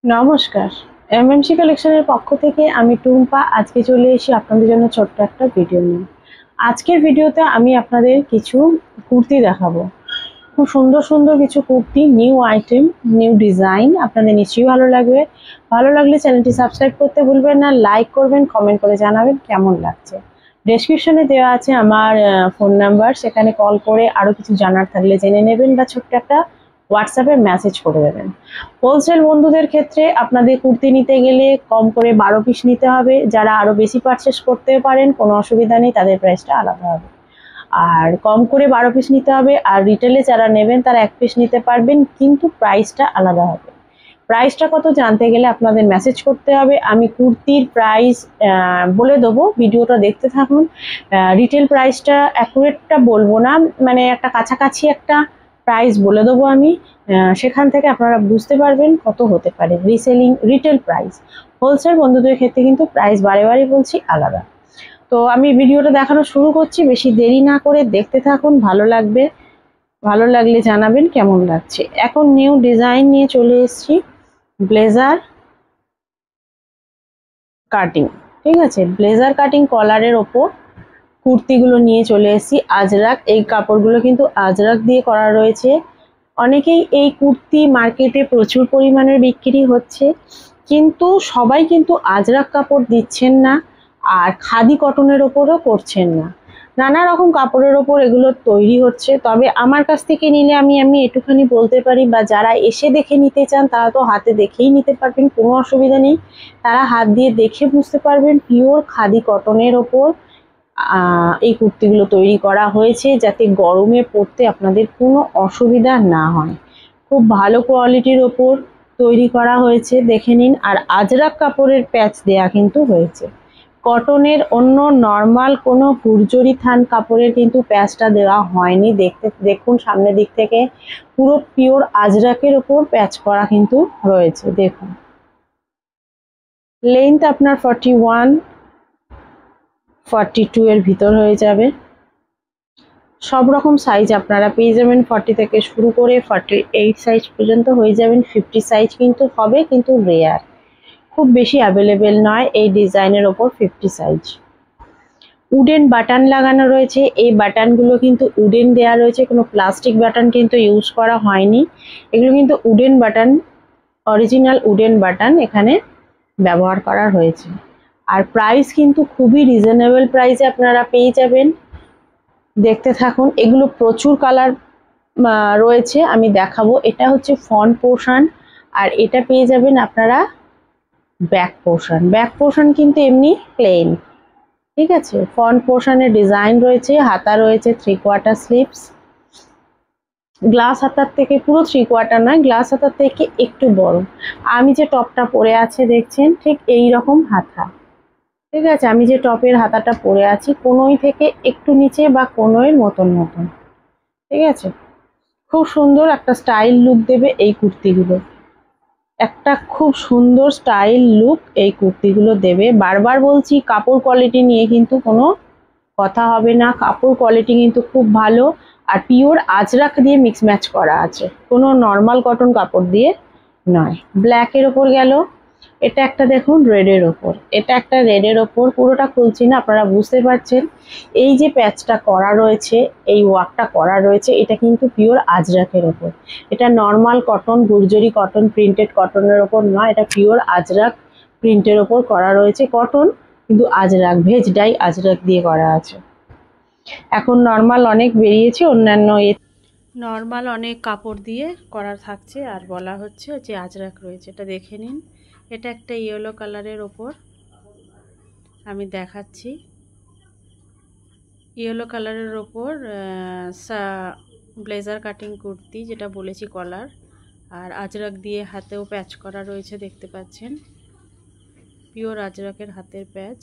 নমস্কার। এমএমসি কালেকশনের পক্ষ থেকে আমি টুম্পা আজকে চলে এসেছি আপনাদের জন্য ছোট্ট একটা ভিডিও নিয়ে। আজকের ভিডিওতে আমি আপনাদের কিছু কুর্তি দেখাবো। খুব সুন্দর সুন্দর কিছু kurti, new item, new design, আপনাদের নিশ্চয়ই ভালো লাগবে। ভালো লাগলে চ্যানেলটি সাবস্ক্রাইব করতে ভুলবেন না, লাইক করবেন, কমেন্ট করে জানাবেন কেমন লাগছে। ডেসক্রিপশনে দেওয়া আছে আমার ফোন নাম্বার, সেখানে কল করে আরও কিছু জানার থাকলে জেনে নেবেন বা ছোট্ট একটা হোয়াটসঅ্যাপে মেসেজ করে দেবেন। হোলসেল বন্ধুদের ক্ষেত্রে আপনাদের কুর্তি নিতে গেলে কম করে 12 পিস নিতে হবে। যারা আরও বেশি পারচেস করতে পারেন কোনো অসুবিধা নেই, তাদের প্রাইসটা আলাদা হবে। আর কম করে 12 পিস নিতে হবে। আর রিটেলে যারা নেবেন তারা 1 পিস নিতে পারবেন, কিন্তু প্রাইসটা আলাদা হবে। প্রাইসটা কত জানতে গেলে আপনাদের মেসেজ করতে হবে। আমি কুর্তির প্রাইস বলে দেবো, ভিডিওটা দেখতে থাকুন। রিটেল প্রাইসটা অ্যাকুরেটটা বলবো না, মানে একটা কাছাকাছি একটা প্রাইস বলে দেবো আমি। সেখান থেকে আপনারা বুঝতে পারবেন কত হতে পারে রিটেল প্রাইস। হোলসেল বন্ধুদের ক্ষেত্রে কিন্তু প্রাইস বারে বারে বলছি আলাদা। তো আমি ভিডিওটা দেখানো শুরু করছি, বেশি দেরি না করে দেখতে থাকুন, ভালো লাগবে। ভালো লাগলে জানাবেন কেমন লাগছে। এখন নিউ ডিজাইন নিয়ে চলে এসেছি, ব্লেজার কাটিং। ঠিক আছে, ব্লেজার কাটিং কলারের ওপর কুর্তিগুলো নিয়ে চলে এসেছি। আজরাক, এই কাপড়গুলো কিন্তু আজরাক দিয়ে করা রয়েছে। অনেকেই এই কুর্তি মার্কেটে প্রচুর পরিমাণে বিক্রি হচ্ছে, কিন্তু সবাই কিন্তু আজরাক কাপড় দিচ্ছেন না, আর খাদি কটনের ওপরও করছেন না। নানা রকম কাপড়ের ওপর এগুলো তৈরি হচ্ছে। তবে আমার কাছ থেকে নিলে আমি একটুখানি বলতে পারি, বা যারা এসে দেখে নিতে চান তারা তো হাতে দেখেই নিতে পারবেন, কোনো অসুবিধা নেই। তারা হাত দিয়ে দেখে বুঝতে পারবেন পিওর খাদি কটনের ওপর এই কুর্তিগুলো তৈরি করা হয়েছে, যাতে গরমে পরতে আপনাদের কোনো অসুবিধা না হয়। খুব ভালো কোয়ালিটির ওপর তৈরি করা হয়েছে, দেখে নিন। আর আজরাক কাপড়ের প্যাচ দেয়া কিন্তু হয়েছে। কটনের অন্য নর্মাল কোনো হুরজরি থান কাপড়ের কিন্তু প্যাচটা দেওয়া হয়নি। দেখুন সামনের দিক থেকে পুরো পিওর আজরাকের ওপর প্যাচ করা কিন্তু রয়েছে। দেখুন লেন্থ আপনার 41 42 এর ভিতর হয়ে যাবে। সব রকম সাইজ আপনারা পেয়ে যাবেন, 40 থেকে শুরু করে 48 সাইজ পর্যন্ত হয়ে যাবেন। 50 সাইজ কিন্তু হবে, কিন্তু রেয়ার, খুব বেশি অ্যাভেলেবেল নয় এই ডিজাইনের ওপর 50 সাইজ। উডেন বাটন লাগানো রয়েছে, এই বাটনগুলো কিন্তু উডেন দেয়া রয়েছে, কোনো প্লাস্টিক বাটন কিন্তু ইউজ করা হয়নি। এগুলো কিন্তু wooden button, original wooden button এখানে ব্যবহার করা হয়েছে। আর প্রাইস কিন্তু খুবই রিজনেবল প্রাইসে আপনারা পেয়ে যাবেন। দেখতে থাকুন, এগুলো প্রচুর কালার রয়েছে, আমি দেখাবো। এটা হচ্ছে ফ্রন্ট পোর্শন, আর এটা পেয়ে যাবেন আপনারা ব্যাক পোর্শন। ব্যাক পোর্শন কিন্তু এমনি প্লেন। ঠিক আছে, ফ্রন্ট পোর্শনের ডিজাইন রয়েছে, হাতা রয়েছে 3/4 স্লিভস। গ্লাস হাতার থেকে, পুরো 3/4 নয়, গ্লাস হাতার থেকে একটু বড়। আমি যে টপটা পরে আছে দেখছেন, ঠিক এই রকম হাতা। ঠিক আছে, আমি যে টপের হাতাটা পরে আছি কোনোই থেকে একটু নিচে বা কোনোয়ের মতন মতন। ঠিক আছে, খুব সুন্দর একটা স্টাইল লুক দেবে এই কুর্তিগুলো। একটা খুব সুন্দর স্টাইল লুক এই কুর্তিগুলো দেবে। বারবার বলছি, কাপড় কোয়ালিটি নিয়ে কিন্তু কোনো কথা হবে না। কাপড় কোয়ালিটি কিন্তু খুব ভালো, আর পিওর আজরাক দিয়ে মিক্স ম্যাচ করা আছে, কোনো নর্মাল কটন কাপড় দিয়ে নয়। ব্ল্যাকের ওপর গেল, এটা একটা দেখুন রেডের ওপর, এটা একটা রেডের ওপর। পুরোটা খুলছি না, আপনারা বুঝতে পারছেন। এই যে প্যাচটা করা রয়েছে, এই ওয়ার্কটা করা রয়েছে, এটা কিন্তু পিওর আজরাকের ওপর। এটা নর্মাল কটন, গুর্জরি কটন, প্রিন্টেড কটনের ওপর নয়, এটা পিওর আজরাক প্রিন্টের ওপর করা রয়েছে। কটন কিন্তু আজরাক, ভেজ ডাই আজরাক দিয়ে করা আছে। এখন নর্মাল অনেক বেরিয়েছে, অন্যান্য নর্মাল অনেক কাপড় দিয়ে করা থাকছে, আর বলা হচ্ছে যে আজরাক রয়েছে। এটা দেখে নিন, এটা একটা ইয়েলো কালারের ওপর আমি দেখাচ্ছি। ইয়েলো কালারের ওপর ব্লেজার কাটিং কুর্তি, যেটা বলেছি কলার, আর আজরাক দিয়ে হাতেও প্যাচ করা রয়েছে, দেখতে পাচ্ছেন। পিওর আজরাকের হাতের প্যাচ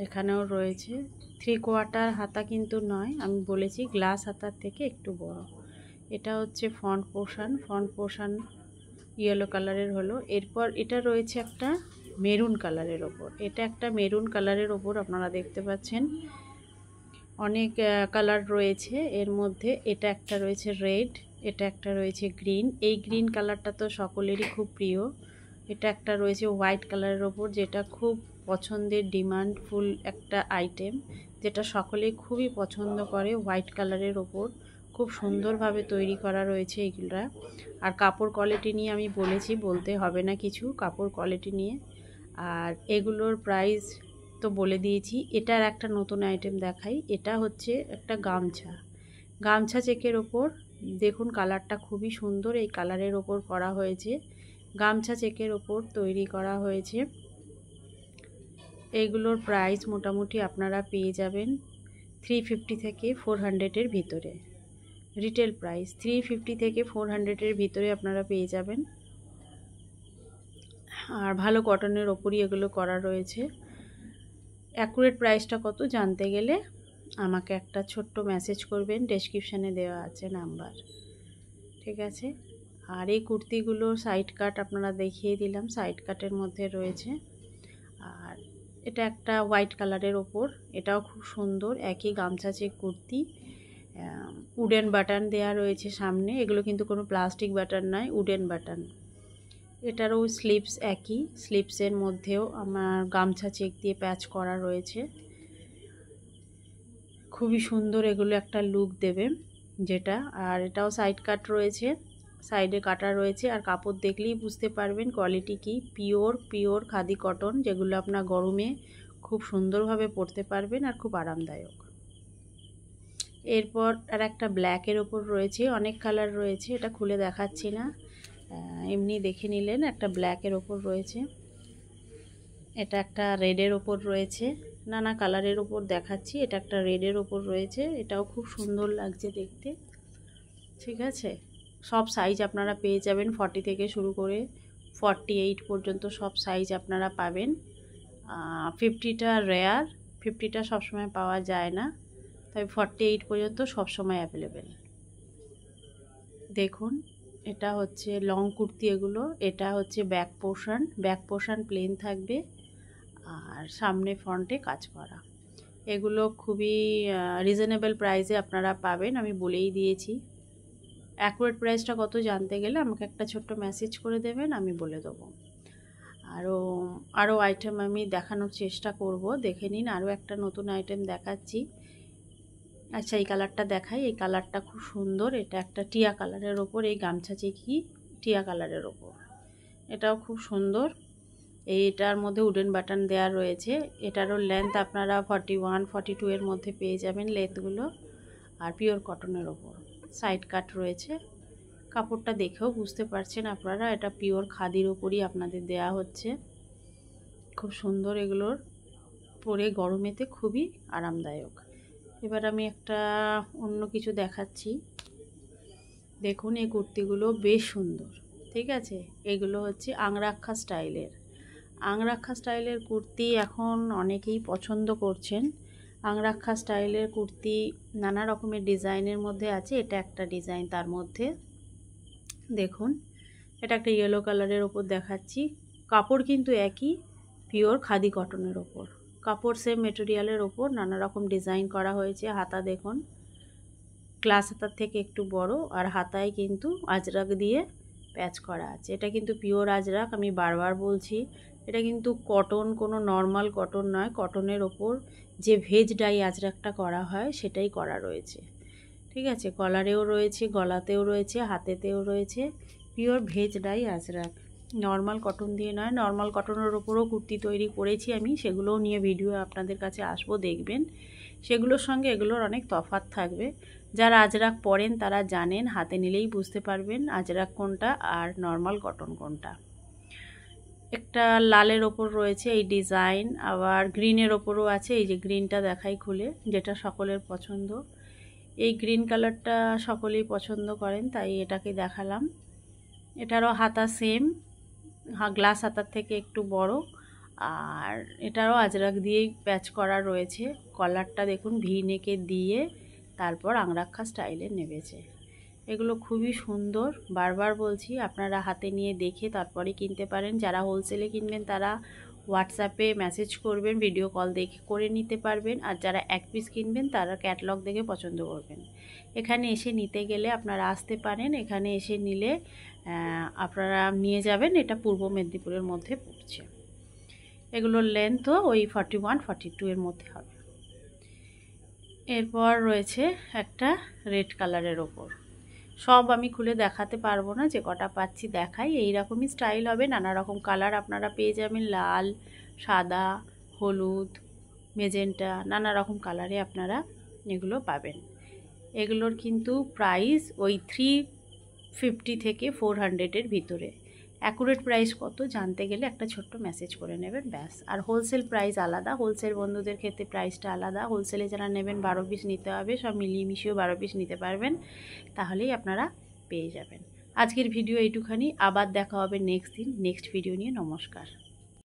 এখানেও রয়েছে। 3/4 হাতা কিন্তু নয়, আমি বলেছি গ্লাস হাতার থেকে একটু বড়। এটা হচ্ছে front portion, front portion yellow কালারের হলো। এরপর এটা রয়েছে একটা মেরুন কালারের ওপর, এটা একটা মেরুন কালারের ওপর আপনারা দেখতে পাচ্ছেন। অনেক কালার রয়েছে এর মধ্যে, এটা একটা রয়েছে রেড, এটা একটা রয়েছে গ্রিন, এই গ্রিন কালারটা তো সকলেরই খুব প্রিয়। এটা একটা রয়েছে হোয়াইট কালারের ওপর, যেটা খুব পছন্দের ডিমান্ডফুল একটা আইটেম, যেটা সকলেই খুবই পছন্দ করে। হোয়াইট কালারের ওপর খুব সুন্দরভাবে তৈরি করা রয়েছে এইগুলা। আর কাপড় কোয়ালিটি নিয়ে আমি বলেছি, বলতে হবে না কিছু কাপড় কোয়ালিটি নিয়ে। আর এগুলোর প্রাইস তো বলে দিয়েছি। এটার একটা নতুন আইটেম দেখাই। এটা হচ্ছে একটা গামছা, গামছা চেকের ওপর দেখুন কালারটা খুবই সুন্দর। এই কালারের ওপর করা হয়েছে, গামছা চেকের ওপর তৈরি করা হয়েছে। এইগুলোর প্রাইস মোটামুটি আপনারা পেয়ে যাবেন 350 থেকে 400-এর ভিতরে। রিটেল প্রাইস 350 থেকে 400-এর ভিতরে আপনারা পেয়ে যাবেন। আর ভালো কটনের ওপরই এগুলো করা রয়েছে। অ্যাকুরেট প্রাইসটা কত জানতে গেলে আমাকে একটা ছোট্ট মেসেজ করবেন, ডেসক্রিপশানে দেওয়া আছে নাম্বার, ঠিক আছে। আর এই কুর্তিগুলোর সাইড কাট আপনারা দেখিয়ে দিলাম, সাইড কাটের মধ্যে রয়েছে। আর এটা একটা হোয়াইট কালারের ওপর, এটাও খুব সুন্দর, একই গামছা চেক কুর্তি। উডেন বাটন দেয়া রয়েছে সামনে, এগুলো কিন্তু কোনো প্লাস্টিক বাটন নয়, উডেন বাটন। এটারও স্লিপস একই, স্লিপসের মধ্যেও আমার গামছা চেক দিয়ে প্যাচ করা রয়েছে। খুবই সুন্দর, এগুলো একটা লুক দেবে যেটা। আর এটাও সাইড কাট রয়েছে, সাইডে কাটা রয়েছে। আর কাপড় দেখলেই বুঝতে পারবেন কোয়ালিটি কি, পিওর খাদি কটন, যেগুলো আপনার গরমে খুব সুন্দরভাবে পরতে পারবেন আর খুব আরামদায়ক। এরপর আর একটা ব্ল্যাকের ওপর রয়েছে, অনেক কালার রয়েছে, এটা খুলে দেখাচ্ছি না, এমনি দেখে নিলেন। একটা ব্ল্যাকের ওপর রয়েছে, এটা একটা রেডের ওপর রয়েছে, নানা কালারের ওপর দেখাচ্ছি। এটা একটা রেডের ওপর রয়েছে, এটাও খুব সুন্দর লাগছে দেখতে, ঠিক আছে। সব সাইজ আপনারা পেয়ে যাবেন, 40 থেকে শুরু করে 48 পর্যন্ত সব সাইজ আপনারা পাবেন। 50টা রেয়ার, 50টা সবসময় পাওয়া যায় না, তাই 48 পর্যন্ত সবসময় অ্যাভেলেবেল। দেখুন এটা হচ্ছে লং কুর্তি এগুলো। এটা হচ্ছে ব্যাক পোর্শন প্লেন থাকবে আর সামনে ফ্রন্টে কাজ করা। এগুলো খুবই রিজনেবল প্রাইসে আপনারা পাবেন, আমি বলেই দিয়েছি। অ্যাকুরেট প্রাইসটা কত জানতে গেলে আমাকে একটা ছোট্ট মেসেজ করে দেবেন, আমি বলে দেবো। আরও আইটেম আমি দেখানোর চেষ্টা করব, দেখে নিন। আরও একটা নতুন আইটেম দেখাচ্ছি। আচ্ছা এই কালারটা দেখাই, এই কালারটা খুব সুন্দর। এটা একটা টিয়া কালারের ওপর, এই গামছা চেকি টিয়া কালারের ওপর, এটাও খুব সুন্দর। এইটার মধ্যে উডেন বাটন দেওয়া রয়েছে। এটারও লেন্থ আপনারা 41, 42 এর মধ্যে পেয়ে যাবেন লেন্থগুলো। আর পিওর কটনের ওপর সাইড কাট রয়েছে। কাপড়টা দেখেও বুঝতে পারছেন আপনারা, এটা পিওর খাদির ওপরই আপনাদের দেয়া হচ্ছে। খুব সুন্দর, এগুলোর পরে গরমেতে খুবই আরামদায়ক। এবার আমি একটা অন্য কিছু দেখাচ্ছি। দেখুন এই কুর্তিগুলো বেশ সুন্দর, ঠিক আছে। এগুলো হচ্ছে আংরাক্ষা স্টাইলের কুর্তি এখন অনেকেই পছন্দ করছেন। আংরাক্ষা স্টাইলের কুর্তি নানা রকমের ডিজাইনের মধ্যে আছে, এটা একটা ডিজাইন তার মধ্যে। দেখুন এটা একটা ইয়েলো কালারের ওপর দেখাচ্ছি। কাপড় কিন্তু একই, পিওর খাদি কটনের ওপর, কাপড় সেম মেটেরিয়ালের ওপর নানা রকম ডিজাইন করা হয়েছে। হাতা দেখুন, গ্লাস হাতার থেকে একটু বড়, আর হাতায় কিন্তু আজরাক দিয়ে প্যাচ করা আছে। এটা কিন্তু পিওর আজরাক, আমি বারবার বলছি। এটা কিন্তু কটন, কোনো নর্মাল কটন নয়, কটনের ওপর যে ভেজ ডাই আজরাকটা করা হয় সেটাই করা রয়েছে, ঠিক আছে। কলারেও রয়েছে, গলাতেও রয়েছে, হাতেতেও রয়েছে, pure veg die Ajrak, normal cotton দিয়ে নয়। নর্মাল কটনের ওপরও কুর্তি তৈরি করেছি আমি, সেগুলোও নিয়ে ভিডিও আপনাদের কাছে আসবো, দেখবেন। সেগুলোর সঙ্গে এগুলোর অনেক তফাৎ থাকবে। যারা আজরাক পরেন তারা জানেন, হাতে নিলেই বুঝতে পারবেন আজরাক কোনটা আর নর্মাল কটন কোনটা। একটা লালের ওপর রয়েছে এই ডিজাইন, আবার গ্রিনের ওপরও আছে। এই যে গ্রিনটা দেখাই খুলে, যেটা সকলের পছন্দ। এই গ্রিন কালারটা সকলেই পছন্দ করেন, তাই এটাকে দেখালাম। এটারও হাতা সেম, গ্লাস হাতার থেকে একটু বড়, আর এটারও আজরাক দিয়েই প্যাচ করা রয়েছে। কলারটা দেখুন ভি নেকে দিয়ে তারপর আংরাক্ষা স্টাইলে নেবেছে। এগুলো খুবই সুন্দর, বারবার বলছি আপনারা হাতে নিয়ে দেখে তারপরে কিনতে পারেন। যারা হোলসেলে কিনবেন তারা হোয়াটসঅ্যাপে মেসেজ করবেন, ভিডিও কল দেখে করে নিতে পারবেন। আর যারা এক পিস কিনবেন তারা ক্যাটালগ দেখে পছন্দ করবেন। এখানে এসে নিতে গেলে আপনারা আসতে পারেন, এখানে এসে নিলে আপনারা নিয়ে যাবেন। এটা পূর্ব মেদিনীপুরের মধ্যে পড়ছে। এগুলোর লেন্থও ওই 41-42 এর মধ্যে হবে। এরপর রয়েছে একটা রেড কালারের ওপর। সব আমি খুলে দেখাতে পারবো না, যে কটা পাচ্ছি দেখাই। এইরকমই স্টাইল হবে, নানা রকম কালার আপনারা পেয়ে যাবেন, লাল, সাদা, হলুদ, মেজেন্টা, নানা রকম কালারে আপনারা এগুলো পাবেন। এগুলোর কিন্তু প্রাইস ওই 350 থেকে 400-এর ভিতরে। অ্যাকুরেট প্রাইস কত জানতে গেলে একটা ছোট্ট মেসেজ করে নেবেন, ব্যাস। আর হোলসেল প্রাইস আলাদা, হোলসেল বন্ধুদের ক্ষেত্রে প্রাইসটা আলাদা। হোলসেলে যারা নেবেন 12 পিস নিতে হবে, সব মিলিয়ে মিশিয়েও 12 পিস নিতে পারবেন, তাহলেই আপনারা পেয়ে যাবেন। আজকের ভিডিও এইটুখানি, আবার দেখা হবে নেক্সট দিন নেক্সট ভিডিও নিয়ে। নমস্কার।